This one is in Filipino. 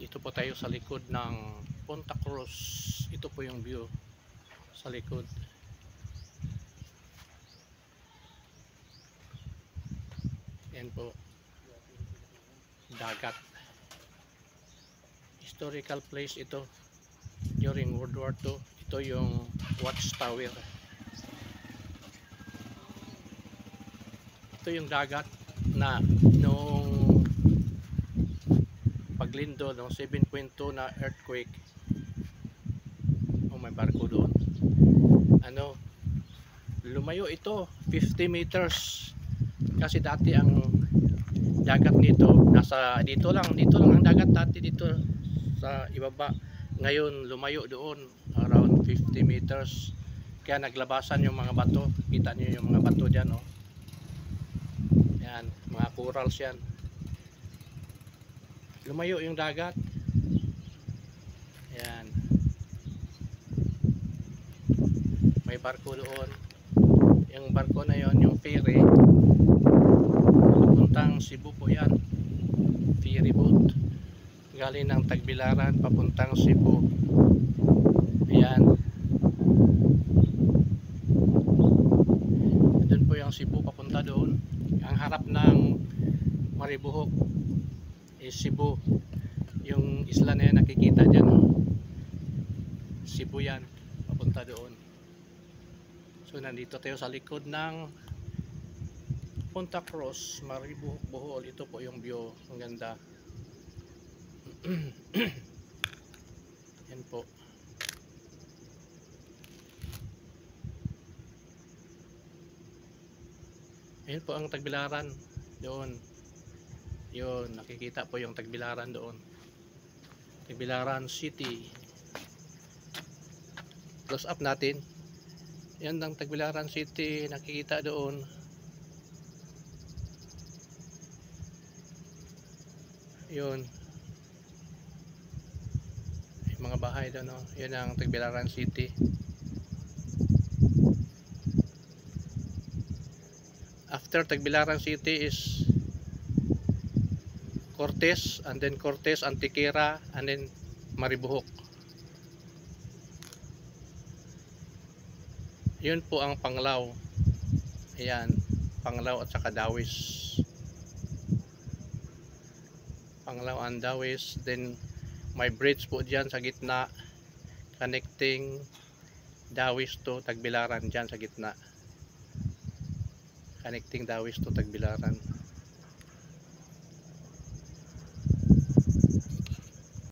Dito po tayo sa likod ng Punta Cruz. Ito po yung view sa likod. Yan po, dagat. Historical place ito during World War II. Ito yung watchtower. Ito yung dagat na noong paglindo ng 7.2 na earthquake. Oh, may barko doon. Lumayo ito 50 meters kasi dati ang dagat nito nasa dito lang ang dagat dati dito sa ibaba. Ngayon lumayo doon around 50 meters, kaya naglabasan yung mga bato. Kita niyo yung mga bato diyan, oh. Yan, mga corals yan. Lumayo yung dagat. Yan, may barko doon. Yung barko na yon, yung ferry papuntang Cebu po yan. Ferry boat galing ng Tagbilaran papuntang Cebu. Ayan, doon po yung Cebu papunta doon. Ang harap ng Maribohok is Cebu. Yung isla na yan nakikita dyan, oh. Cebu yan, papunta doon. So nandito tayo sa likod ng Punta Cruz, Maribohok, Bohol. Ito po yung view, ang ganda. Yan po. Ayan po ang Tagbilaran doon. Yun, nakikita po yung Tagbilaran doon. Tagbilaran City. Close up natin. Yan ang Tagbilaran City, nakikita doon. Yun, mga bahay doon, no? Yun ang Tagbilaran City. After Tagbilaran City is Cortez, and then Cortez, Antiquera, and then Maribohok. Yun po ang Panglao. Ayan, Panglao at saka Dawis. Panglao and Dawis. Then may bridge po dyan sa gitna connecting Dawis to Tagbilaran, dyan sa gitna, connecting Dawis to Tagbilaran.